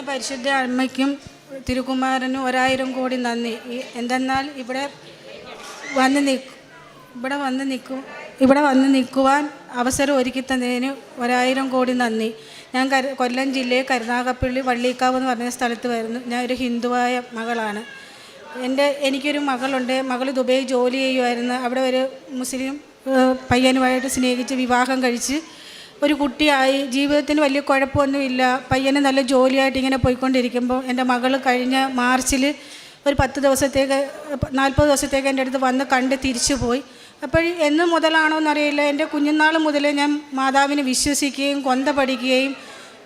പരിശുദ്ധ അമ്മയ്ക്കും തിരുക്കുമാരനും 1000 കോടി നന്ദി. എന്തെന്നാൽ ഇവിടെ വന്ന് നിൽക്കുവാൻ അവസരം ഒരുക്കി തന്നതിന് 1000 കോടി നന്ദി. ഞാൻ കൊല്ലം ജില്ലയിൽ കരുനാഗപ്പള്ളി വള്ളിക്കാവ് എന്ന് പറഞ്ഞ സ്ഥലത്ത് വരുന്നു. ഞാൻ ഒരു ഹിന്ദുവായ മകളാണ്. എനിക്കൊരു മകളുണ്ട്. മകൾ ദുബൈ ജോലി ചെയ്യുമായിരുന്നു. അവിടെ ഒരു മുസ്ലിം പയ്യനുമായിട്ട് സ്നേഹിച്ച് വിവാഹം കഴിച്ച് ഒരു കുട്ടിയായി. ജീവിതത്തിന് വലിയ കുഴപ്പമൊന്നുമില്ല. പയ്യന് നല്ല ജോലിയായിട്ട് ഇങ്ങനെ പോയിക്കൊണ്ടിരിക്കുമ്പോൾ എൻ്റെ മകൾ കഴിഞ്ഞ മാർച്ചിൽ ഒരു 40 ദിവസത്തേക്ക് എൻ്റെ അടുത്ത് വന്ന് കണ്ട് തിരിച്ചു പോയി. അപ്പോൾ എന്ന് മുതലാണോ എന്നറിയില്ല, എൻ്റെ കുഞ്ഞുനാൾ മുതലേ ഞാൻ മാതാവിനെ വിശ്വസിക്കുകയും കൊന്ത പഠിക്കുകയും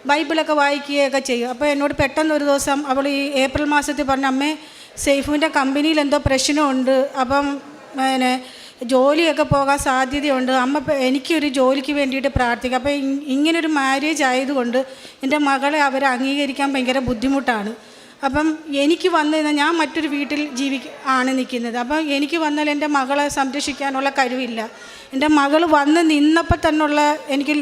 ബൈബിളൊക്കെ വായിക്കുകയൊക്കെ ചെയ്യും. അപ്പോൾ എന്നോട് പെട്ടെന്ന് ഒരു ദിവസം അവൾ ഈ ഏപ്രിൽ മാസത്തിൽ പറഞ്ഞ, അമ്മേ സേഫുവിൻ്റെ കമ്പനിയിൽ എന്തോ പ്രശ്നമുണ്ട്, അപ്പം ജോലിയൊക്കെ പോകാൻ സാധ്യതയുണ്ട്, അമ്മ എനിക്കൊരു ജോലിക്ക് വേണ്ടിയിട്ട് പ്രാർത്ഥിക്കുക. അപ്പോൾ ഇങ്ങനൊരു മാരേജ് ആയതുകൊണ്ട് എൻ്റെ മകളെ അവരെ അംഗീകരിക്കാൻ ഭയങ്കര ബുദ്ധിമുട്ടാണ്. അപ്പം എനിക്ക് വന്നു കഴിഞ്ഞാൽ ഞാൻ മറ്റൊരു വീട്ടിൽ ആണ് നിൽക്കുന്നത്. അപ്പം എനിക്ക് വന്നാൽ എൻ്റെ മകളെ സംരക്ഷിക്കാനുള്ള കഴിവില്ല. എൻ്റെ മകൾ വന്ന് നിന്നപ്പോൾ തന്നെയുള്ള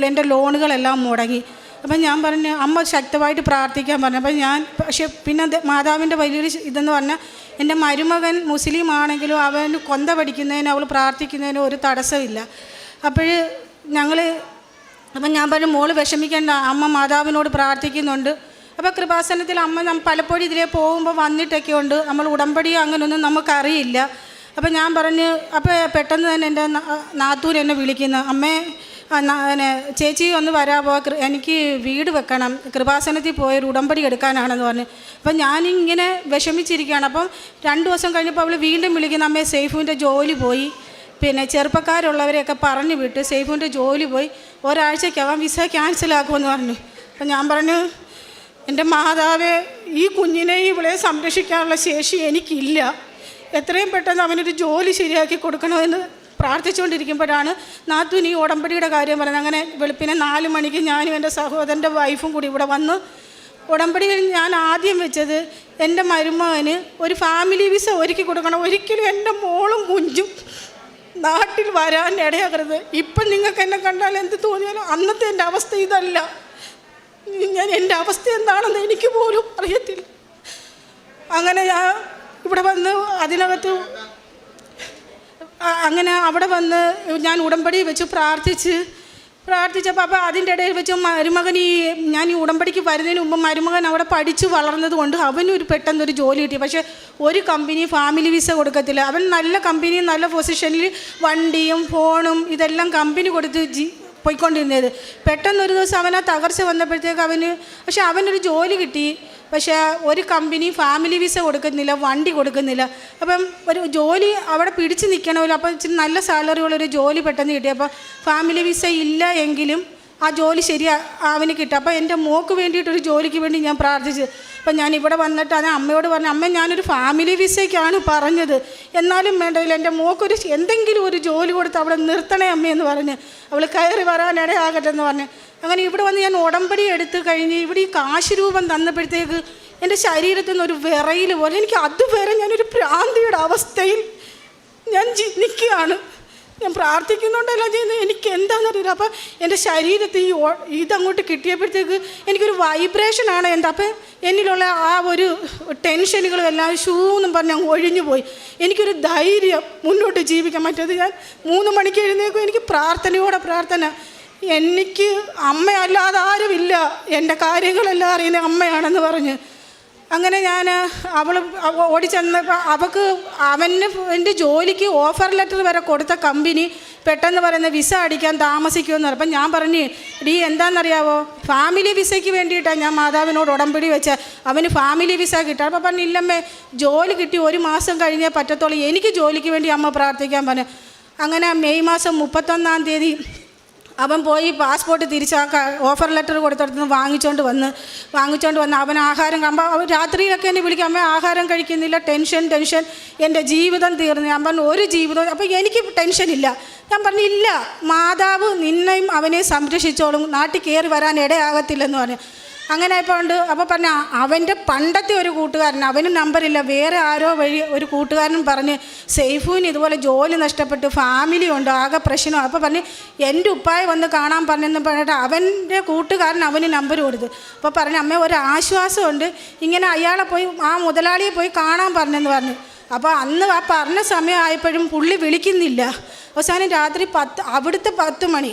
എൻ്റെ ലോണുകളെല്ലാം മുടങ്ങി. അപ്പം ഞാൻ പറഞ്ഞു, അമ്മ ശക്തമായിട്ട് പ്രാർത്ഥിക്കാൻ പറഞ്ഞു. അപ്പം പക്ഷേ പിന്നെ മാതാവിൻ്റെ വലിയൊരു ഇതെന്ന് പറഞ്ഞാൽ, എൻ്റെ മരുമകൻ മുസ്ലിം ആണെങ്കിലും അവന് കൊന്ത പഠിക്കുന്നതിന് അവൾ പ്രാർത്ഥിക്കുന്നതിന് ഒരു തടസ്സമില്ല. അപ്പം ഞാൻ പറഞ്ഞു, മോള് വിഷമിക്കേണ്ട, അമ്മ മാതാവിനോട് പ്രാർത്ഥിക്കുന്നുണ്ട്. അപ്പോൾ കൃപാസനത്തിൽ അമ്മ പലപ്പോഴും ഇതിലേ പോകുമ്പോൾ വന്നിട്ടൊക്കെ ഉണ്ട്. നമ്മൾ ഉടമ്പടി അങ്ങനെയൊന്നും നമുക്കറിയില്ല. അപ്പം ഞാൻ പറഞ്ഞു, അപ്പോൾ പെട്ടെന്ന് തന്നെ എൻ്റെ നാത്തൂർ എന്നെ വിളിക്കുന്നു, അമ്മേ ചേച്ചി ഒന്ന് വരാമോ, എനിക്ക് വീട് വെക്കണം, കൃപാസനത്തിൽ പോയൊരു ഉടമ്പടി എടുക്കാനാണെന്ന് പറഞ്ഞു. അപ്പം ഞാനിങ്ങനെ വിഷമിച്ചിരിക്കുകയാണ്. അപ്പം 2 ദിവസം കഴിഞ്ഞപ്പോൾ അവൾ വീണ്ടും വിളിക്കുന്ന, അമ്മേ സേഫുവിൻ്റെ ജോലി പോയി, പിന്നെ ചെറുപ്പക്കാരുള്ളവരെയൊക്കെ പറഞ്ഞു വിട്ട് സേഫുവിൻ്റെ ജോലി പോയി, ഒരാഴ്ചയ്ക്കകം വിസ ക്യാൻസലാക്കുമെന്ന് പറഞ്ഞു. അപ്പം ഞാൻ പറഞ്ഞു, എൻ്റെ മാതാവേ, ഈ കുഞ്ഞിനെ ഇവളെ സംരക്ഷിക്കാനുള്ള ശേഷി എനിക്കില്ല, എത്രയും പെട്ടെന്ന് അവനൊരു ജോലി ശരിയാക്കി കൊടുക്കണമെന്ന് പ്രാർത്ഥിച്ചുകൊണ്ടിരിക്കുമ്പോഴാണ് നാത്തൂൻ ഈ ഉടമ്പടിയുടെ കാര്യം പറയുന്നത്. അങ്ങനെ വെളുപ്പിനെ 4 മണിക്ക് ഞാനും എൻ്റെ സഹോദരൻ്റെ വൈഫും കൂടി ഇവിടെ വന്ന് ഉടമ്പടിയിൽ ഞാൻ ആദ്യം വെച്ചത്, എൻ്റെ മരുമകന് ഒരു ഫാമിലി വിസ ഒരുക്കി കൊടുക്കണം, ഒരിക്കലും എൻ്റെ മോളും കുഞ്ഞും നാട്ടിൽ വരാൻ ഇടയാകരുത്. ഇപ്പം നിങ്ങൾക്ക് എന്നെ കണ്ടാൽ എന്ത് തോന്നിയാലും അന്നത്തെ എൻ്റെ അവസ്ഥ ഇതല്ല. എൻ്റെ അവസ്ഥ എന്താണെന്ന് എനിക്ക് പോലും അറിയത്തില്ല. അങ്ങനെ ഞാൻ ഇവിടെ വന്ന് അവിടെ വന്ന് ഞാൻ ഉടമ്പടി വെച്ച് പ്രാർത്ഥിച്ചപ്പോൾ അപ്പോൾ അതിൻ്റെ ഇടയിൽ വെച്ച് മരുമകൻ ഞാൻ ഈ ഉടമ്പടിക്ക് വരുന്നതിന് മുമ്പ് മരുമകൻ അവിടെ പഠിച്ച് വളർന്നത് കൊണ്ട് അവനൊരു പെട്ടെന്നൊരു ജോലി കിട്ടി. പക്ഷേ ഒരു കമ്പനി ഫാമിലി വിസ കൊടുക്കത്തില്ല. അവൻ നല്ല കമ്പനി, നല്ല പൊസിഷനിൽ വണ്ടിയും ഫോണും ഇതെല്ലാം കമ്പനി കൊടുത്ത് പോയിക്കൊണ്ടിരുന്നത്. പെട്ടെന്നൊരു ദിവസം അവനാ തകർച്ച വന്നപ്പോഴത്തേക്ക് പക്ഷേ അവനൊരു ജോലി കിട്ടി. പക്ഷേ ഒരു കമ്പനി ഫാമിലി വിസ കൊടുക്കുന്നില്ല, വണ്ടി കൊടുക്കുന്നില്ല. അപ്പം ഒരു ജോലി അവിടെ പിടിച്ച് നിൽക്കണമല്ലോ. അപ്പം ഇച്ചിരി നല്ല സാലറിയുള്ളൊരു ജോലി പെട്ടെന്ന് കിട്ടി. അപ്പോൾ ഫാമിലി വിസ ഇല്ല എങ്കിലും ആ ജോലി അവന് കിട്ടും. അപ്പോൾ എൻ്റെ മോക്ക് വേണ്ടിയിട്ടൊരു ജോലിക്ക് വേണ്ടി ഞാൻ പ്രാർത്ഥിച്ചു. അപ്പം ഞാൻ ഇവിടെ വന്നിട്ട് അമ്മയോട് പറഞ്ഞു, അമ്മ ഞാനൊരു ഫാമിലി വിസയ്ക്കാണ് പറഞ്ഞത്, എന്നാലും വേണ്ടതില്ല, എൻ്റെ മോക്കൊരു എന്തെങ്കിലും ഒരു ജോലി കൊടുത്ത് അവിടെ നിർത്തണേ അമ്മയെന്ന് പറഞ്ഞ് അവൾ കയറി വരാനിടയാകട്ടെ എന്ന് പറഞ്ഞ് അങ്ങനെ ഇവിടെ വന്ന് ഞാൻ ഉടമ്പടി എടുത്ത് കഴിഞ്ഞ് ഇവിടെ ഈ കാശ് രൂപം തന്നപ്പോഴത്തേക്ക് എൻ്റെ ശരീരത്തിൽ നിന്നൊരു വിറയിൽ പോലെ, എനിക്ക് അതുവരെ ഞാനൊരു ഭ്രാന്തിയുടെ അവസ്ഥയിൽ ഞാൻ നിൽക്കുകയാണ്. ഞാൻ പ്രാർത്ഥിക്കുന്നുണ്ടല്ലോ ചെയ്യുന്നത്, എനിക്ക് എന്താണെന്നറിയില്ല. അപ്പം എൻ്റെ ശരീരത്തിൽ ഇതങ്ങോട്ട് കിട്ടിയപ്പോഴത്തേക്ക് എനിക്കൊരു വൈബ്രേഷനാണ് അപ്പം എന്നിലുള്ള ആ ഒരു ടെൻഷനുകളും എല്ലാം ഷൂന്നും പറഞ്ഞ് അങ്ങ് ഒഴിഞ്ഞു പോയി. എനിക്കൊരു ധൈര്യം മുന്നോട്ട് ജീവിക്കാൻ പറ്റത്. ഞാൻ 3 മണിക്ക് എഴുന്നേക്കും, എനിക്ക് പ്രാർത്ഥന. എനിക്ക് അമ്മയല്ലാതെ ആരുമില്ല, എൻ്റെ കാര്യങ്ങളെല്ലാം അറിയുന്ന അമ്മയാണെന്ന് പറഞ്ഞ് അങ്ങനെ ഞാൻ ഓടിച്ചെന്നപ്പോൾ എൻ്റെ ജോലിക്ക് ഓഫർ ലെറ്റർ വരെ കൊടുത്ത കമ്പനി പെട്ടെന്ന് പറയുന്ന വിസ അടിക്കാൻ താമസിക്കുമെന്ന് പറഞ്ഞു. അപ്പം ഞാൻ പറഞ്ഞു, എന്താണെന്നറിയാവോ, ഫാമിലി വിസയ്ക്ക് വേണ്ടിയിട്ടാണ് ഞാൻ മാതാവിനോട് ഉടമ്പടി വെച്ചാൽ അവന് ഫാമിലി വിസ കിട്ടാം. അപ്പോൾ പറഞ്ഞു, ഇല്ലമ്മേ ജോലി കിട്ടി 1 മാസം കഴിഞ്ഞേ പറ്റത്തുള്ളൂ, എനിക്ക് ജോലിക്ക് വേണ്ടി അമ്മ പ്രാർത്ഥിക്കാൻ പറഞ്ഞു. അങ്ങനെ മെയ് മാസം 31-ാം തീയതി അവൻ പോയി പാസ്പോർട്ട് ഓഫർ ലെറ്റർ കൊടുത്തിടത്തുനിന്ന് വാങ്ങിച്ചുകൊണ്ട് വന്ന് അവൻ ആഹാരം അവൻ രാത്രിയിലൊക്കെ എന്നെ വിളിക്കും, അമ്മ ആഹാരം കഴിക്കുന്നില്ല, ടെൻഷൻ, എൻ്റെ ജീവിതം തീർന്നു. ഞാൻ പറഞ്ഞു, ഒരു ജീവിതം, അപ്പോൾ എനിക്ക് ടെൻഷനില്ല. ഞാൻ പറഞ്ഞു, ഇല്ല, മാതാവ് നിന്നെയും അവനെ സംരക്ഷിച്ചോളും, നാട്ടിൽ കയറി വരാൻ ഇടയാകത്തില്ലെന്ന് പറഞ്ഞു. അങ്ങനെ ഇപ്പോൾ ഉണ്ട്. അപ്പോൾ പറഞ്ഞ അവൻ്റെ പണ്ടത്തെ ഒരു കൂട്ടുകാരൻ, അവനും നമ്പറില്ല, വേറെ ആരോ വഴി ഒരു കൂട്ടുകാരനും പറഞ്ഞ് സൈഫുവിന് ഇതുപോലെ ജോലി നഷ്ടപ്പെട്ട് ഫാമിലി ഉണ്ട്, ആകെ പ്രശ്നം. അപ്പോൾ പറഞ്ഞ് എൻ്റെ ഉപ്പായി വന്ന് കാണാൻ പറഞ്ഞെന്ന് പറഞ്ഞിട്ട് അവൻ്റെ കൂട്ടുകാരൻ അവന് നമ്പർ കൊടുത്തു. അപ്പോൾ പറഞ്ഞ അമ്മ ഒരു ആശ്വാസമുണ്ട്, ഇങ്ങനെ അയാളെ പോയി ആ മുതലാളിയെ പോയി കാണാൻ പറഞ്ഞെന്ന് പറഞ്ഞു. അപ്പോൾ അന്ന് ആ പറഞ്ഞ സമയമായപ്പോഴും പുള്ളി വിളിക്കുന്നില്ല. അവസാനം രാത്രി അവിടുത്തെ 10 മണി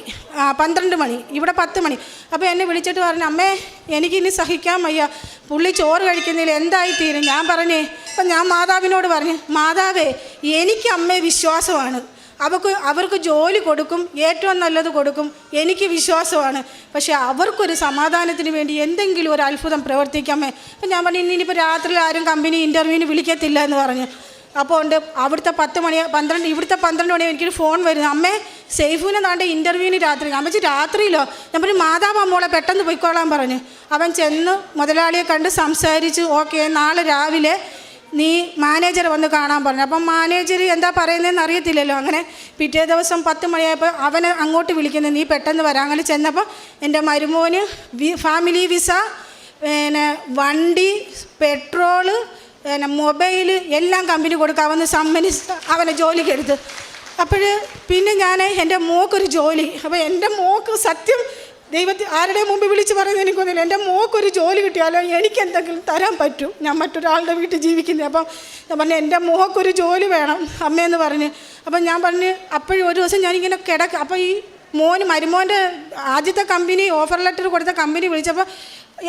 12 മണി, ഇവിടെ 10 മണി. അപ്പോൾ എന്നെ വിളിച്ചിട്ട് പറഞ്ഞു അമ്മേ എനിക്കിനി സഹിക്കാൻ വയ്യ, പുള്ളി ചോറ് കഴിക്കുന്നില്ല, എന്തായിത്തീരും. ഞാൻ പറഞ്ഞേ, അപ്പം ഞാൻ മാതാവിനോട് പറഞ്ഞു, മാതാവേ എനിക്ക് അമ്മയെ വിശ്വാസമാണ്, അവർക്ക് ജോലി കൊടുക്കും, ഏറ്റവും നല്ലത് കൊടുക്കും, എനിക്ക് വിശ്വാസമാണ്. പക്ഷേ അവർക്കൊരു സമാധാനത്തിന് വേണ്ടി എന്തെങ്കിലും ഒരു അത്ഭുതം പ്രവർത്തിക്കാമേ. അപ്പം ഞാൻ പറഞ്ഞു ഇനിയിപ്പോൾ രാത്രി ആരും കമ്പനി ഇൻ്റർവ്യൂവിന് വിളിക്കത്തില്ല എന്ന് പറഞ്ഞു. അപ്പോൾ ഉണ്ട് അവിടുത്തെ 10 മണി 12, ഇവിടുത്തെ 12 മണി എനിക്കൊരു ഫോൺ വരുന്നു, അമ്മേ സൈഫുവിനെ താണ്ടെ ഇൻ്റർവ്യൂവിന് രാത്രി. ഞാൻ വെച്ച് രാത്രിയിലോ? ഞാൻ പറഞ്ഞു മാതാവ് മോളെ പെട്ടെന്ന് പോയിക്കോളാൻ പറഞ്ഞു. അവൻ ചെന്ന് മുതലാളിയെ കണ്ട് സംസാരിച്ചു, ഓക്കെ നാളെ രാവിലെ നീ മാനേജറെ വന്ന് കാണാൻ പറഞ്ഞു. അപ്പം മാനേജർ എന്താ പറയുന്നതെന്ന് അറിയത്തില്ലല്ലോ. അങ്ങനെ പിറ്റേ ദിവസം 10 മണിയായപ്പോൾ അവനെ അങ്ങോട്ട് വിളിക്കുന്നത്, നീ പെട്ടെന്ന് വരാം. അങ്ങനെ ചെന്നപ്പോൾ എൻ്റെ മരുമോന് ഫാമിലി വിസ, പിന്നെ വണ്ടി, പെട്രോള്, പിന്നെ മൊബൈൽ എല്ലാം കമ്പനി കൊടുക്കാമെന്ന് സമ്മതിച്ച് അവനെ ജോലിക്ക് എടുത്ത്. അപ്പോൾ പിന്നെ ഞാൻ എൻ്റെ മോക്കൊരു ജോലി, അപ്പോൾ എൻ്റെ മോക്ക് സത്യം ദൈവത്തിൽ ആരുടെ മുമ്പ് വിളിച്ച് പറയുന്നത് എനിക്കൊന്നുമില്ല, എൻ്റെ മോക്കൊരു ജോലി കിട്ടിയാലോ എനിക്ക് എന്തെങ്കിലും തരാൻ പറ്റും, ഞാൻ മറ്റൊരാളുടെ വീട്ടിൽ ജീവിക്കുന്നത്. അപ്പം ഞാൻ പറഞ്ഞു എൻ്റെ മോക്കൊരു ജോലി വേണം അമ്മയെന്ന് പറഞ്ഞ്. അപ്പം ഞാൻ പറഞ്ഞ് അപ്പോഴും ഒരു ദിവസം ഞാനിങ്ങനെ അപ്പോൾ ഈ മരുമോൻ്റെ ആദ്യത്തെ കമ്പനി ഓഫർ ലെറ്റർ കൊടുത്ത കമ്പനി വിളിച്ചപ്പോൾ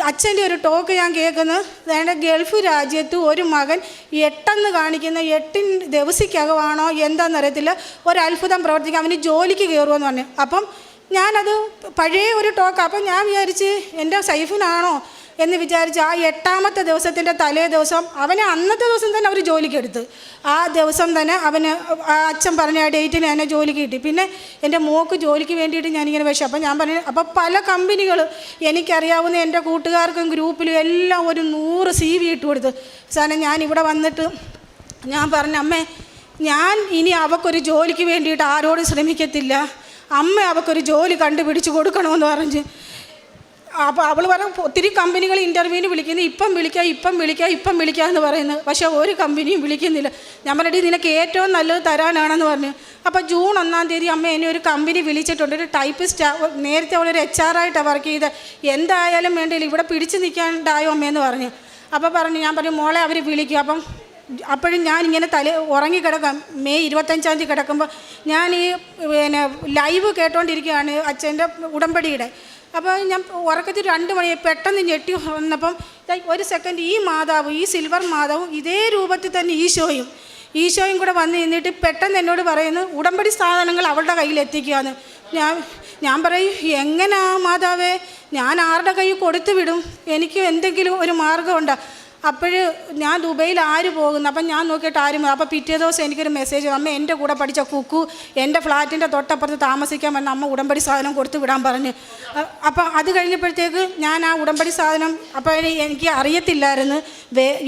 അച്ഛൻ്റെ ഒരു ടോക്ക് ഞാൻ കേൾക്കുന്നത്, അതായത് ഗൾഫ് രാജ്യത്ത് ഒരു മകൻ 8 കാണിക്കുന്ന 8 ദിവസത്തിനകമാണോ എന്താണെന്നറിയത്തില്ല, ഒരത്ഭുതം പ്രവർത്തിക്കാൻ അവന് ജോലിക്ക് കയറുമെന്ന് പറഞ്ഞു. അപ്പം ഞാനത് പഴയ ഒരു ടോക്ക്. അപ്പം ഞാൻ വിചാരിച്ച് എൻ്റെ സൈഫിനാണോ എന്ന് വിചാരിച്ച് ആ 8ാമത്തെ ദിവസത്തിൻ്റെ തലേ ദിവസം അവനെ അന്നത്തെ ദിവസം തന്നെ അവർ ജോലിക്ക് എടുത്ത്. ആ ദിവസം തന്നെ അവന് ആ അച്ഛൻ പറഞ്ഞ ആ ഡേറ്റിന് എന്നെ ജോലിക്ക് കിട്ടി. പിന്നെ എൻ്റെ മോക്ക് ജോലിക്ക് വേണ്ടിയിട്ട് ഞാനിങ്ങനെ വിഷം. അപ്പം ഞാൻ പറഞ്ഞു, അപ്പോൾ പല കമ്പനികൾ എനിക്കറിയാവുന്ന എൻ്റെ കൂട്ടുകാർക്കും ഗ്രൂപ്പിലും എല്ലാം ഒരു 100 CV ഇട്ട് കൊടുത്ത്. സാധനം ഞാൻ ഇവിടെ വന്നിട്ട് ഞാൻ പറഞ്ഞു, അമ്മേ ഞാൻ ഇനി അവൾക്കൊരു ജോലിക്ക് വേണ്ടിയിട്ട് ആരോടും ശ്രമിക്കത്തില്ല, അമ്മ അവൾക്കൊരു ജോലി കണ്ടുപിടിച്ച് കൊടുക്കണമെന്ന് പറഞ്ഞ്. അപ്പോൾ അവൾ പറഞ്ഞു ഒത്തിരി കമ്പനികൾ ഇൻ്റർവ്യൂവിന് വിളിക്കുന്നു, ഇപ്പം വിളിക്കുക എന്ന് പറയുന്നത്, പക്ഷേ ഒരു കമ്പനിയും വിളിക്കുന്നില്ല. ഞാൻ പറഞ്ഞിട്ട് നിനക്ക് ഏറ്റവും നല്ലത് തരാനാണെന്ന് പറഞ്ഞു. അപ്പോൾ ജൂൺ 1-ാം തീയതി അമ്മ എന്നെ ഒരു കമ്പനി വിളിച്ചിട്ടുണ്ട്, ഒരു ടൈപ്പിസ്റ്റ്. നേരത്തെ അവളൊരു HR ആയിട്ടാണ് വർക്ക് ചെയ്ത്, എന്തായാലും വേണ്ടിയില്ല ഇവിടെ പിടിച്ച് നിൽക്കാണ്ടായോ അമ്മയെന്ന് പറഞ്ഞു. അപ്പോൾ ഞാൻ പറഞ്ഞു മോളെ അവർ വിളിക്കും. അപ്പോഴും ഞാനിങ്ങനെ ഉറങ്ങിക്കിടക്കാം. മെയ് 25-ാം തീയതി കിടക്കുമ്പോൾ ഞാൻ ഈ പിന്നെ ലൈവ് കേട്ടോണ്ടിരിക്കുകയാണ് അച്ഛൻ്റെ ഉടമ്പടിയുടെ. അപ്പോൾ ഞാൻ ഉറക്കത്തിൽ 2 മണി പെട്ടെന്ന് ഞെട്ടി വന്നപ്പം ഒരു സെക്കൻഡ് ഈ മാതാവ്, ഈ സിൽവർ മാതാവും ഇതേ രൂപത്തിൽ തന്നെ ഈശോയും കൂടെ വന്ന് നിന്നിട്ട് പെട്ടെന്ന് എന്നോട് പറയുന്നു ഉടമ്പടി സാധനങ്ങൾ അവളുടെ കയ്യിൽ എത്തിക്കുകയെന്ന്. ഞാൻ പറയും എങ്ങനെയാ മാതാവേ, ഞാൻ ആരുടെ കയ്യിൽ കൊടുത്തു വിടും, എനിക്ക് എന്തെങ്കിലും ഒരു മാർഗമുണ്ടോ? അപ്പോൾ ഞാൻ ദുബൈയിൽ ആര് പോകുന്നു, അപ്പം ഞാൻ നോക്കിയിട്ട് ആരും. അപ്പോൾ പിറ്റേ ദിവസം എനിക്കൊരു മെസ്സേജ്, അമ്മ എൻ്റെ കൂടെ പഠിച്ച കുക്കു എൻ്റെ ഫ്ലാറ്റിൻ്റെ തൊട്ടപ്പുറത്ത് താമസിക്കാൻ വന്ന അമ്മ ഉടമ്പടി സാധനം കൊടുത്തു വിടാൻ പറഞ്ഞ്. അപ്പോൾ അത് കഴിഞ്ഞപ്പോഴത്തേക്ക് ഞാൻ ആ ഉടമ്പടി സാധനം, അപ്പോൾ എനിക്ക് അറിയത്തില്ലായിരുന്നു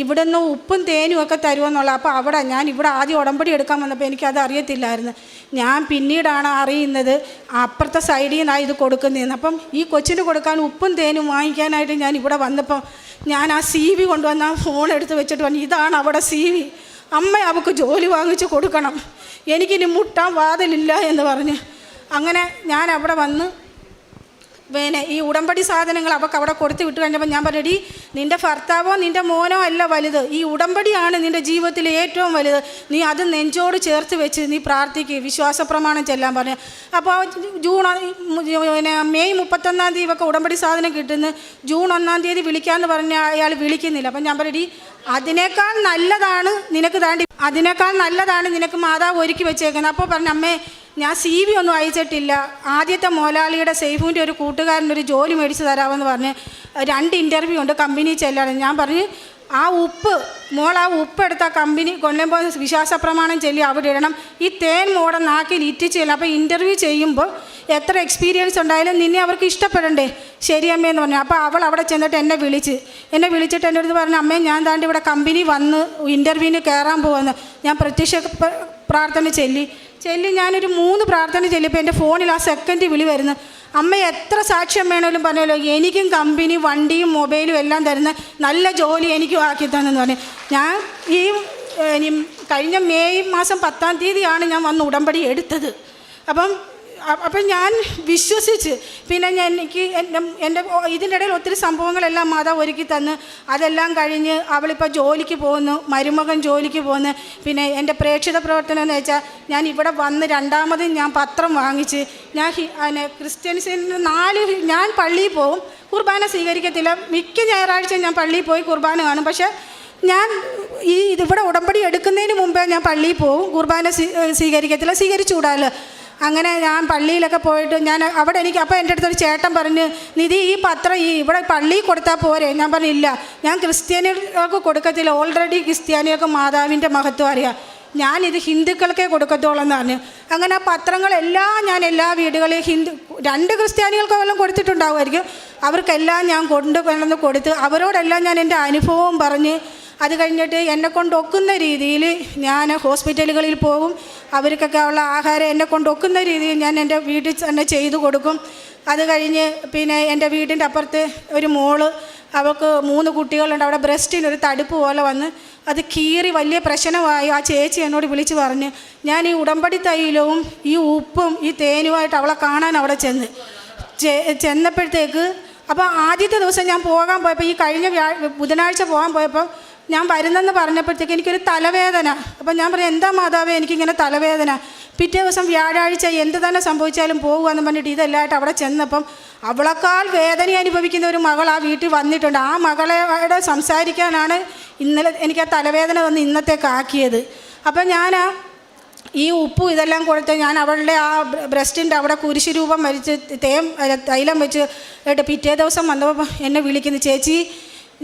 ഇവിടെ നിന്ന് ഉപ്പും തേനും ഒക്കെ തരുമെന്നുള്ള. അപ്പോൾ ഞാൻ ഇവിടെ ആദ്യം ഉടമ്പടി എടുക്കാൻ വന്നപ്പോൾ എനിക്കത് അറിയത്തില്ലായിരുന്നു. ഞാൻ പിന്നീടാണ് അറിയുന്നത് അപ്പുറത്തെ സൈഡിൽ നിന്നാണ് ഇത് കൊടുക്കുന്നതെന്ന്. അപ്പം ഈ കൊച്ചിന് കൊടുക്കാൻ ഉപ്പും തേനും വാങ്ങിക്കാനായിട്ട് ഞാൻ ഇവിടെ വന്നപ്പോൾ ഞാൻ ആ CV കൊണ്ടുവന്ന് ആ ഫോൺ എടുത്ത് വെച്ചിട്ട് പറഞ്ഞു ഇതാണ് അവിടെ CV, അമ്മ അവൾക്ക് ജോലി വാങ്ങിച്ച് കൊടുക്കണം, എനിക്കിനി മുട്ടാൻ വാതിലില്ല എന്ന് പറഞ്ഞ്. അങ്ങനെ ഞാൻ അവിടെ വന്ന് പിന്നെ ഈ ഉടമ്പടി സാധനങ്ങൾ അവൾക്ക് അവിടെ കൊടുത്ത് വിട്ട് കഴിഞ്ഞപ്പോൾ ഞാൻ പറഞ്ഞു, നിൻ്റെ ഭർത്താവോ നിൻ്റെ മോനോ അല്ല വലുത്, ഈ ഉടമ്പടിയാണ് നിൻ്റെ ജീവിതത്തിൽ ഏറ്റവും വലുത്, നീ അത് നെഞ്ചോട് ചേർത്ത് വെച്ച് നീ പ്രാർത്ഥിക്കുക, വിശ്വാസ പ്രമാണം ചെല്ലാൻ പറഞ്ഞു. അപ്പോൾ മെയ് 31-ാം തീയതി ഇവർക്ക് ഉടമ്പടി സാധനം കിട്ടുന്നു, ജൂൺ 1-ാം തീയതി വിളിക്കാമെന്ന് പറഞ്ഞാൽ അയാൾ വിളിക്കുന്നില്ല. അപ്പം ഞാൻ പറഞ്ഞു അതിനേക്കാൾ നല്ലതാണ് നിനക്ക് മാതാവ് ഒരുക്കി വെച്ചേക്കുന്നത്. അപ്പോൾ പറഞ്ഞു അമ്മേ ഞാൻ CV ഒന്നും അയച്ചിട്ടില്ല, ആദ്യത്തെ മോലാളിയുടെ സൈഫുവിൻ്റെ ഒരു കൂട്ടുകാരനൊരു ജോലി മേടിച്ച് തരാമെന്ന് പറഞ്ഞ് 2 ഇൻ്റർവ്യൂ ഉണ്ട് കമ്പനി ചെല്ലാണ്. ഞാൻ പറഞ്ഞ് ആ ഉപ്പ് എടുത്ത കമ്പനി കൊല്ലുമ്പോൾ വിശ്വാസ പ്രമാണം ചൊല്ലി അവിടെ ഇടണം, ഈ തേൻ മോടെ നാക്കിൽ ഇറ്റിച്ചില്ല. അപ്പോൾ ഇൻ്റർവ്യൂ ചെയ്യുമ്പോൾ എത്ര എക്സ്പീരിയൻസ് ഉണ്ടായാലും നിന്നെ അവർക്ക് ഇഷ്ടപ്പെടണ്ടേ, ശരിയമ്മയെന്ന് പറഞ്ഞു. അപ്പോൾ അവൾ അവിടെ ചെന്നിട്ട് എന്നെ വിളിച്ചിട്ട് എൻ്റെ അടുത്ത് പറഞ്ഞു അമ്മേ ഞാൻ താണ്ടി ഇവിടെ കമ്പനി വന്ന് ഇൻ്റർവ്യൂവിന് കയറാൻ പോകുന്നു. ഞാൻ പ്രത്യക്ഷ പ്രാർത്ഥന ചൊല്ലി ഞാനൊരു 3 പ്രാർത്ഥന ചൊല്ലിയപ്പോൾ എൻ്റെ ഫോണിൽ ആ സെക്കൻഡ് വിളി വരുന്നു, അമ്മ എത്ര സാക്ഷ്യം വേണമെങ്കിലും പറഞ്ഞല്ലോ, എനിക്കും കമ്പനി വണ്ടിയും മൊബൈലും എല്ലാം തരുന്ന നല്ല ജോലി എനിക്കും ആക്കി തന്നെന്ന് പറഞ്ഞു. ഞാൻ കഴിഞ്ഞ മെയ് മാസം 10-ാം തീയതിയാണ് ഞാൻ വന്ന് ഉടമ്പടി എടുത്തത്. അപ്പം ഞാൻ വിശ്വസിച്ച് പിന്നെ എനിക്ക് എൻ്റെ ഇതിൻ്റെ ഇടയിൽ ഒത്തിരി സംഭവങ്ങളെല്ലാം മാതാവ് ഒരുക്കി തന്ന് അതെല്ലാം കഴിഞ്ഞ് അവളിപ്പോൾ ജോലിക്ക് പോകുന്നു, മരുമകൻ ജോലിക്ക് പോകുന്നു. പിന്നെ എൻ്റെ പ്രേക്ഷിത പ്രവർത്തനം എന്ന് വെച്ചാൽ ഞാൻ ഇവിടെ വന്ന് രണ്ടാമതും ഞാൻ പത്രം വാങ്ങിച്ച് ഞാൻ ക്രിസ്ത്യൻസിന് 4 ഞാൻ പള്ളിയിൽ പോകും, കുർബാന സ്വീകരിക്കത്തില്ല. മിക്ക ഞായറാഴ്ച ഞാൻ പള്ളിയിൽ പോയി കുർബാന കാണും. പക്ഷേ ഞാൻ ഇതിവിടെ ഉടമ്പടി എടുക്കുന്നതിന് മുമ്പേ ഞാൻ പള്ളിയിൽ പോകും, കുർബാന സ്വീകരിക്കത്തില്ല, സ്വീകരിച്ചുകൂടാല്ലോ. അങ്ങനെ ഞാൻ പള്ളിയിലൊക്കെ പോയിട്ട് ഞാൻ അവിടെ അപ്പോൾ എൻ്റെ അടുത്തൊരു ചേട്ടൻ പറഞ്ഞ്, നിധി ഈ പത്രം ഇവിടെ പള്ളിയിൽ കൊടുത്താൽ പോരെ? ഞാൻ പറഞ്ഞില്ല, ഞാൻ ക്രിസ്ത്യാനികൾക്ക് കൊടുക്കത്തില്ല, ഓൾറെഡി ക്രിസ്ത്യാനികൾക്ക് മാതാവിൻ്റെ മഹത്വം അറിയാം, ഞാനിത് ഹിന്ദുക്കൾക്കേ കൊടുക്കത്തുള്ളൂ എന്ന് പറഞ്ഞു. അങ്ങനെ ആ പത്രങ്ങളെല്ലാം ഞാൻ എല്ലാ വീടുകളിലും 2 ക്രിസ്ത്യാനികൾക്ക് വല്ലതും കൊടുത്തിട്ടുണ്ടാവുമായിരിക്കും, അവർക്കെല്ലാം ഞാൻ കൊണ്ടുവന്ന് കൊടുത്ത് അവരോടെല്ലാം ഞാൻ എൻ്റെ അനുഭവം പറഞ്ഞ് അത് കഴിഞ്ഞിട്ട് എന്നെക്കൊണ്ട് ഒക്കുന്ന രീതിയിൽ ഞാൻ ഹോസ്പിറ്റലുകളിൽ പോകും, അവർക്കൊക്കെ ഉള്ള ആഹാരം എന്നെക്കൊണ്ട് ഒക്കുന്ന രീതിയിൽ ഞാൻ എൻ്റെ വീട്ടിൽ തന്നെ ചെയ്തു കൊടുക്കും. അത് കഴിഞ്ഞ് പിന്നെ എൻ്റെ വീടിൻ്റെ അപ്പുറത്ത് ഒരു മോള്, അവൾക്ക് 3 കുട്ടികളുണ്ട്, അവിടെ ബ്രസ്റ്റിനൊരു തടുപ്പ് പോലെ വന്ന് അത് കീറി വലിയ പ്രശ്നമായി. ആ ചേച്ചി എന്നോട് വിളിച്ച് പറഞ്ഞ്, ഞാൻ ഈ ഉടമ്പടി തൈലവും ഈ ഉപ്പും ഈ തേനുമായിട്ട് അവളെ കാണാൻ അവിടെ ചെന്നപ്പോഴത്തേക്ക് അപ്പോൾ ആദ്യത്തെ ദിവസം ഞാൻ പോകാൻ പോയപ്പോൾ ഈ കഴിഞ്ഞ ബുധനാഴ്ച പോകാൻ പോയപ്പോൾ ഞാൻ വരുന്നെന്ന് പറഞ്ഞപ്പോഴത്തേക്ക് എനിക്കൊരു തലവേദന. അപ്പം ഞാൻ പറഞ്ഞു, എന്താ മാതാവേ എനിക്കിങ്ങനെ തലവേദന? പിറ്റേ ദിവസം വ്യാഴാഴ്ച എന്ത് തന്നെ സംഭവിച്ചാലും പോകുകയെന്ന് പറഞ്ഞിട്ട് ഇതെല്ലാമായിട്ട് അവിടെ ചെന്നപ്പം അവളെക്കാൾ വേദന അനുഭവിക്കുന്ന ഒരു മകൾ ആ വീട്ടിൽ വന്നിട്ടുണ്ട്. ആ മകളോട് സംസാരിക്കാനാണ് ഇന്നലെ എനിക്ക് ആ തലവേദന വന്ന് ഇന്നത്തേക്കാക്കിയത്. അപ്പം ഞാൻ ഈ ഉപ്പും ഇതെല്ലാം കൊടുത്ത് ഞാൻ അവളുടെ ആ ബ്രസ്റ്റിൻ്റെ അവിടെ കുരിശ് രൂപം വരച്ച് തൈലം വെച്ച് പിറ്റേ ദിവസം വന്നപ്പോൾ എന്നെ വിളിക്കുന്നു, ചേച്ചി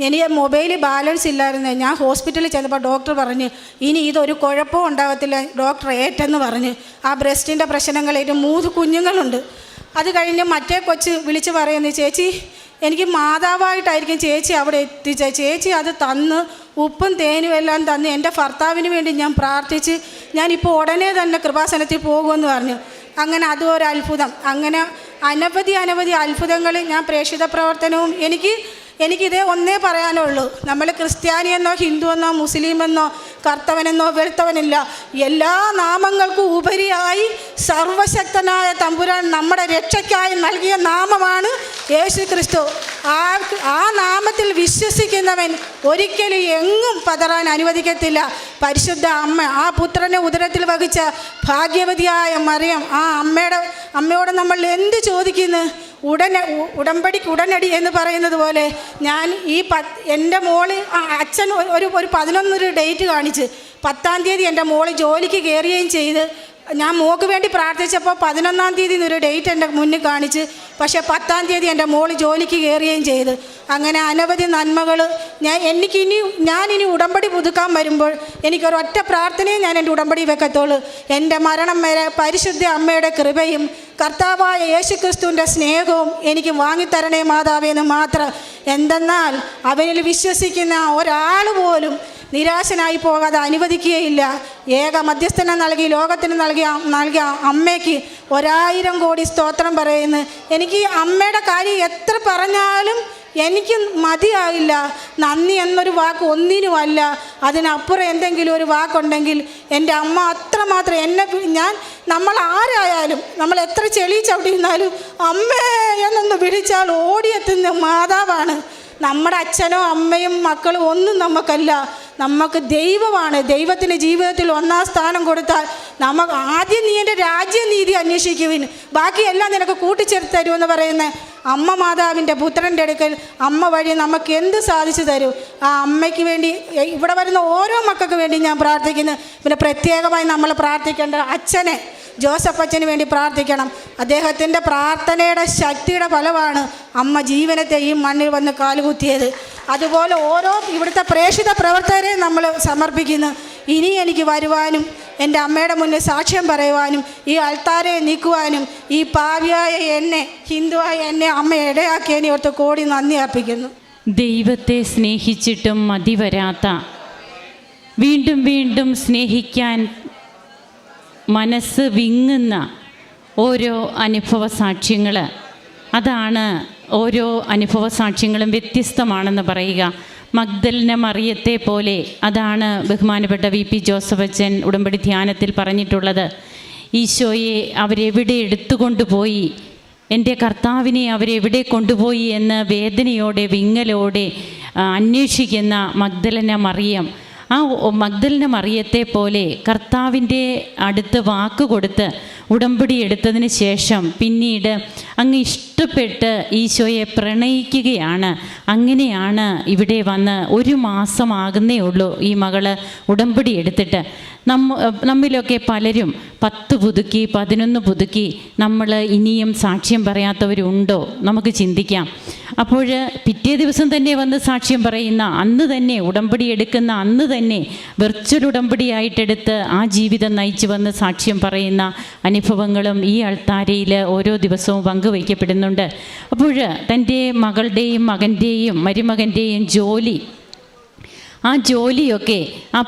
എനിക്ക് മൊബൈൽ ബാലൻസ് ഇല്ലായിരുന്നു. ഞാൻ ഹോസ്പിറ്റലിൽ ചെന്നപ്പോൾ ഡോക്ടർ പറഞ്ഞ് ഇനി ഇതൊരു കുഴപ്പവും ഉണ്ടാകത്തില്ല, ഡോക്ടർ ഏറ്റെന്ന് പറഞ്ഞ്. ആ ബ്രസ്റ്റിൻ്റെ പ്രശ്നങ്ങളായിട്ട് 3 കുഞ്ഞുങ്ങളുണ്ട്. അത് കഴിഞ്ഞ് മറ്റേ കൊച്ച് വിളിച്ച് പറയുന്നു, ചേച്ചി എനിക്ക് മാതാവായിട്ടായിരിക്കും ചേച്ചി അവിടെ എത്തിച്ചത്, ചേച്ചി അത് തന്ന് ഉപ്പും തേനും എല്ലാം തന്ന് എൻ്റെ ഭർത്താവിന് വേണ്ടി ഞാൻ പ്രാർത്ഥിച്ച് ഞാനിപ്പോൾ ഉടനെ തന്നെ കൃപാസനത്തിൽ പോകുമെന്ന് പറഞ്ഞു. അങ്ങനെ അതും ഒരു അത്ഭുതം. അങ്ങനെ അനവധി അത്ഭുതങ്ങൾ. ഞാൻ പ്രേക്ഷിത പ്രവർത്തനവും എനിക്കിതേ ഒന്നേ പറയാനുള്ളൂ, നമ്മൾ ക്രിസ്ത്യാനിയെന്നോ ഹിന്ദുവെന്നോ മുസ്ലിമെന്നോ കർത്തവനെന്നോ വെളുത്തവനില്ല, എല്ലാ നാമങ്ങൾക്കും ഉപരിയായി സർവശക്തനായ തമ്പുരാൻ നമ്മുടെ രക്ഷയ്ക്കായി നൽകിയ നാമമാണ് യേശു ക്രിസ്തു. ആ നാമത്തിൽ വിശ്വസിക്കുന്നവൻ ഒരിക്കലും എങ്ങും പതറാൻ അനുവദിക്കത്തില്ല. പരിശുദ്ധ അമ്മ, ആ പുത്രനെ ഉദരത്തിൽ വഹിച്ച ഭാഗ്യവതിയായ മറിയം, ആ അമ്മയോട് നമ്മൾ എന്ത് ചോദിക്കുന്നു? ഉടമ്പടിക്ക് ഉടനടി എന്ന് പറയുന്നത് പോലെ ഞാൻ എൻ്റെ മോള് അച്ഛൻ ഒരു 11 ഡേറ്റ് കാണിച്ച് 10-ാം തീയതി എൻ്റെ മോള് ജോലിക്ക് കയറുകയും ചെയ്ത്. ഞാൻ മോൾക്ക് വേണ്ടി പ്രാർത്ഥിച്ചപ്പോൾ 11-ാം തീയതി എന്നൊരു ഡേറ്റ് എൻ്റെ മുന്നിൽ കാണിച്ച്. പക്ഷേ 10-ാം തീയതി എൻ്റെ മോള് ജോലിക്ക് കയറുകയും ചെയ്ത്. അങ്ങനെ അനവധി നന്മകൾ. ഞാനിനി ഉടമ്പടി പുതുക്കാൻ വരുമ്പോൾ എനിക്കൊരൊറ്റ പ്രാർത്ഥനയും ഞാൻ എൻ്റെ ഉടമ്പടി വെക്കത്തുള്ളൂ. എൻ്റെ മരണം വരെ പരിശുദ്ധ അമ്മയുടെ കൃപയും കർത്താവായ യേശുക്രിസ്തുവിൻ്റെ സ്നേഹവും എനിക്ക് വാങ്ങിത്തരണേ മാതാവേ എന്ന് മാത്രം. എന്തെന്നാൽ അവനിൽ വിശ്വസിക്കുന്ന ഒരാൾ പോലും നിരാശനായി പോകാതെ അനുവദിക്കുകയില്ല. ഏക മധ്യസ്ഥനെ നൽകി ലോകത്തിന് നൽകിയ അമ്മയ്ക്ക് 1000 കോടി സ്തോത്രം പറയുന്നു. എനിക്ക് അമ്മയുടെ കാര്യം എത്ര പറഞ്ഞാലും എനിക്ക് മതിയാകില്ല. നന്ദി എന്നൊരു വാക്ക് ഒന്നിനുമല്ല. അതിനപ്പുറം എന്തെങ്കിലും ഒരു വാക്കുണ്ടെങ്കിൽ എൻ്റെ അമ്മ അത്രമാത്രം നമ്മൾ ആരായാലും, നമ്മൾ എത്ര ചെളി ചവിട്ടിയിരുന്നാലും അമ്മേ എന്നൊന്ന് വിളിച്ചാൽ ഓടിയെത്തുന്ന മാതാവാണ്. നമ്മുടെ അച്ഛനോ അമ്മയും മക്കളും ഒന്നും നമുക്കല്ല, നമുക്ക് ദൈവമാണ്. ദൈവത്തിന് ജീവിതത്തിൽ 1-ാം സ്ഥാനം കൊടുത്താൽ നമുക്ക് ആദ്യം നീ എൻ്റെ രാജ്യനീതി അന്വേഷിക്കുവിൻ, ബാക്കിയെല്ലാം നിനക്ക് കൂട്ടിച്ചേർത്ത് തരുമെന്ന് പറയുന്ന അമ്മ മാതാവിൻ്റെ പുത്രൻ്റെ അടുക്കൽ അമ്മ വഴി നമുക്ക് എന്ത് സാധിച്ചു തരും. ആ അമ്മയ്ക്ക് വേണ്ടി ഇവിടെ വരുന്ന ഓരോ മക്കൾക്ക് വേണ്ടി ഞാൻ പ്രാർത്ഥിക്കുന്നു. പിന്നെ പ്രത്യേകമായി നമ്മൾ പ്രാർത്ഥിക്കേണ്ട അച്ഛനെ, ജോസഫ് അച്ഛന് വേണ്ടി പ്രാർത്ഥിക്കണം. അദ്ദേഹത്തിൻ്റെ പ്രാർത്ഥനയുടെ ശക്തിയുടെ ഫലമാണ് അമ്മ ജീവനത്തെ ഈ മണ്ണിൽ വന്ന് കാലുകുത്തിയത്. അതുപോലെ ഓരോ ഇവിടുത്തെ പ്രേക്ഷിത പ്രവർത്തകരെ നമ്മൾ സമർപ്പിക്കുന്നു. ഇനി എനിക്ക് വരുവാനും എൻ്റെ അമ്മയുടെ മുന്നിൽ സാക്ഷ്യം പറയുവാനും ഈ അൾത്താരെ നീക്കുവാനും ഈ പാവിയായ എന്നെ, ഹിന്ദുവായ എന്നെ അമ്മ ഇടയാക്കിയതിനെ ഓർത്ത് കോടി നന്ദി അർപ്പിക്കുന്നു. ദൈവത്തെ സ്നേഹിച്ചിട്ടും മതി വരാത്ത, വീണ്ടും വീണ്ടും സ്നേഹിക്കാൻ മനസ്സ് വിങ്ങുന്ന ഓരോ അനുഭവ സാക്ഷ്യങ്ങൾ അതാണ് ഓരോ അനുഭവ സാക്ഷ്യങ്ങളും വ്യത്യസ്തമാണെന്ന് പറയുക. മഗ്ദലന മറിയത്തെ പോലെ അതാണ് ബഹുമാനപ്പെട്ട VP ജോസഫ് അച്ഛൻ ഉടമ്പടി ധ്യാനത്തിൽ പറഞ്ഞിട്ടുള്ളത്. ഈശോയെ അവരെവിടെ എടുത്തുകൊണ്ടുപോയി, എൻ്റെ കർത്താവിനെ അവരെവിടെ കൊണ്ടുപോയി എന്ന് വേദനയോടെ വിങ്ങലോടെ അന്വേഷിക്കുന്ന മഗ്ദലന മറിയം. ആ മഗ്ദലന മറിയത്തെ പോലെ കർത്താവിൻ്റെ അടുത്ത് വാക്ക് കൊടുത്ത് ഉടമ്പടി എടുത്തതിന് ശേഷം പിന്നീട് അങ്ങ് ഇഷ്ടപ്പെട്ട് ഈശോയെ പ്രണയിക്കുകയാണ്. അങ്ങനെയാണ് ഇവിടെ വന്ന് 1 മാസമാകുന്നേ ഉള്ളൂ ഈ മകള് ഉടമ്പടി എടുത്തിട്ട്. നമ്മിലൊക്കെ പലരും 10 പുതുക്കി 11 പുതുക്കി നമ്മൾ ഇനിയും സാക്ഷ്യം പറയാത്തവരുണ്ടോ നമുക്ക് ചിന്തിക്കാം. അപ്പോൾ പിറ്റേ ദിവസം തന്നെ വന്ന് സാക്ഷ്യം പറയുന്ന, അന്ന് തന്നെ ഉടമ്പടി എടുക്കുന്ന അന്ന് തന്നെ വെർച്വൽ ഉടമ്പടിയായിട്ടെടുത്ത് ആ ജീവിതം നയിച്ചു വന്ന് സാക്ഷ്യം പറയുന്ന അനുഭവങ്ങളും ഈ അൾത്താരയിൽ ഓരോ ദിവസവും പങ്കുവയ്ക്കപ്പെടുന്നുണ്ട്. അപ്പോൾ തൻ്റെ മകളുടെയും മകൻ്റെയും മരുമകൻ്റെയും ജോലി, ആ ജോലിയൊക്കെ ആ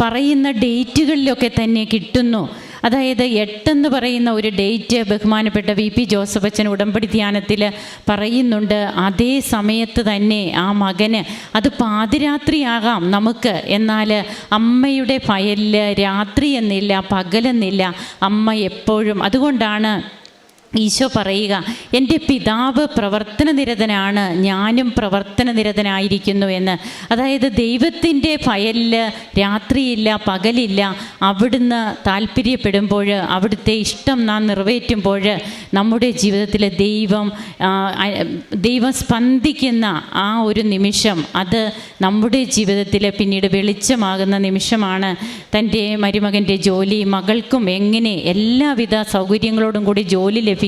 പറയുന്ന ഡേറ്റുകളിലൊക്കെ തന്നെ കിട്ടുന്നു. അതായത് 8 പറയുന്ന ഒരു ഡേറ്റ് ബഹുമാനപ്പെട്ട VP ജോസഫ് അച്ഛൻ ഉടമ്പടി ധ്യാനത്തിൽ പറയുന്നുണ്ട്. അതേ സമയത്ത് തന്നെ ആ മകന് അത് പാതിരാത്രിയാകാം നമുക്ക്, എന്നാൽ അമ്മയുടെ ഫയലിൽ രാത്രി എന്നില്ല പകലെന്നില്ല, അമ്മ എപ്പോഴും. അതുകൊണ്ടാണ് ഈശോ പറയുക, എൻ്റെ പിതാവ് പ്രവർത്തനനിരതനാണ്, ഞാനും പ്രവർത്തനനിരതനായിരിക്കുന്നു എന്ന്. അതായത് ദൈവത്തിൻ്റെ ഫയലിൽ രാത്രിയില്ല പകലില്ല. അവിടുന്ന് താല്പര്യപ്പെടുമ്പോൾ, അവിടുത്തെ ഇഷ്ടം നാം നിറവേറ്റുമ്പോൾ നമ്മുടെ ജീവിതത്തിൽ ദൈവം സ്പന്ദിക്കുന്ന ആ ഒരു നിമിഷം, അത് നമ്മുടെ ജീവിതത്തിൽ പിന്നീട് വെളിച്ചമാകുന്ന നിമിഷമാണ്. തൻ്റെ മരുമകൻ്റെ ജോലി, മകൾക്കും എങ്ങനെ എല്ലാവിധ സൗകര്യങ്ങളോടും കൂടി ജോലി ലഭിക്കുന്നു.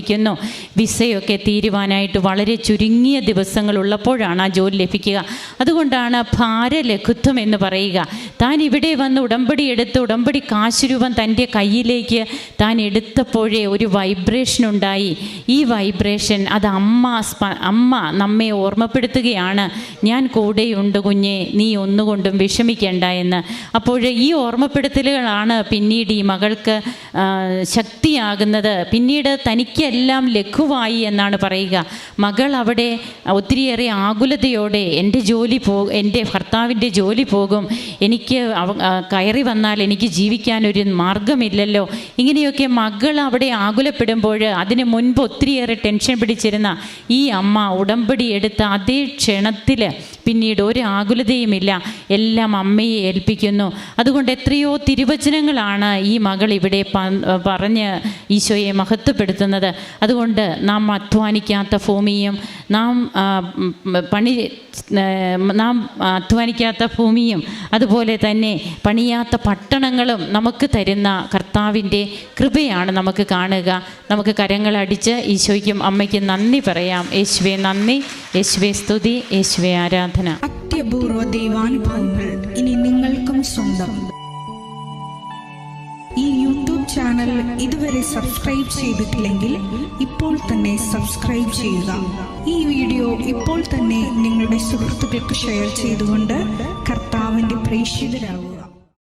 വിസയൊക്കെ തീരുവാനായിട്ട് വളരെ ചുരുങ്ങിയ ദിവസങ്ങളുള്ളപ്പോഴാണ് ആ ജോലി ലഭിക്കുക. അതുകൊണ്ടാണ് ഭാരലഘുത്വം എന്ന് പറയുക. താൻ ഇവിടെ വന്ന് ഉടമ്പടി എടുത്ത് ഉടമ്പടി കാശ് രൂപം തൻ്റെ കയ്യിലേക്ക് താൻ എടുത്തപ്പോഴേ ഒരു വൈബ്രേഷൻ ഉണ്ടായി. ഈ വൈബ്രേഷൻ അത് അമ്മ നമ്മെ ഓർമ്മപ്പെടുത്തുകയാണ്, ഞാൻ കൂടെയുണ്ട് കുഞ്ഞെ, നീ ഒന്നുകൊണ്ടും വിഷമിക്കേണ്ട എന്ന്. അപ്പോൾ ഈ ഓർമ്മപ്പെടുത്തലുകളാണ് പിന്നീട് ഈ മകൾക്ക് ശക്തിയാകുന്നത്. പിന്നീട് തനിക്ക് എല്ലാം ലഘുവായി എന്നാണ് പറയുക. മകൾ അവിടെ ഒത്തിരിയേറെ ആകുലതയോടെ എൻ്റെ ഭർത്താവിൻ്റെ ജോലി പോകും, എനിക്ക് കയറി വന്നാൽ എനിക്ക് ജീവിക്കാനൊരു മാർഗമില്ലല്ലോ, ഇങ്ങനെയൊക്കെ മകൾ അവിടെ ആകുലപ്പെടുമ്പോൾ അതിന് മുൻപ് ഒത്തിരിയേറെ ടെൻഷൻ പിടിച്ചിരുന്ന ഈ അമ്മ ഉടമ്പടി എടുത്ത അതേ ക്ഷണത്തിൽ പിന്നീട് ഒരു ആകുലതയുമില്ല, എല്ലാം അമ്മയെ ഏൽപ്പിക്കുന്നു. അതുകൊണ്ട് എത്രയോ തിരുവചനങ്ങളാണ് ഈ മകൾ ഇവിടെ പറഞ്ഞ് ഈശോയെ മഹത്വപ്പെടുത്തുന്നത്. അതുകൊണ്ട് നാം അധ്വാനിക്കാത്ത ഭൂമിയും നാം അധ്വാനിക്കാത്ത ഭൂമിയും അതുപോലെ തന്നെ പണിയാത്ത പട്ടണങ്ങളും നമുക്ക് തരുന്ന കർത്താവിൻ്റെ കൃപയാണ് നമുക്ക് കാണുക. നമുക്ക് കരങ്ങളടിച്ച് ഈശോയ്ക്കും അമ്മയ്ക്കും നന്ദി പറയാം. യേശുവേ നന്ദി, യേശുവേ സ്തുതി, യേശുവേ ആരാധന. അത്യപൂർവ ദൈവാനുഭവങ്ങൾ ഇനി നിങ്ങൾക്കും സ്വന്തം. ഈ യൂട്യൂബ് ചാനൽ ഇതുവരെ സബ്സ്ക്രൈബ് ചെയ്തിട്ടില്ലെങ്കിൽ ഇപ്പോൾ തന്നെ സബ്സ്ക്രൈബ് ചെയ്യുക. ഈ വീഡിയോ ഇപ്പോൾ തന്നെ നിങ്ങളുടെ സുഹൃത്തുക്കൾക്ക് ഷെയർ ചെയ്തുകൊണ്ട് കർത്താവിൻ്റെ പ്രേക്ഷിതരാകുക.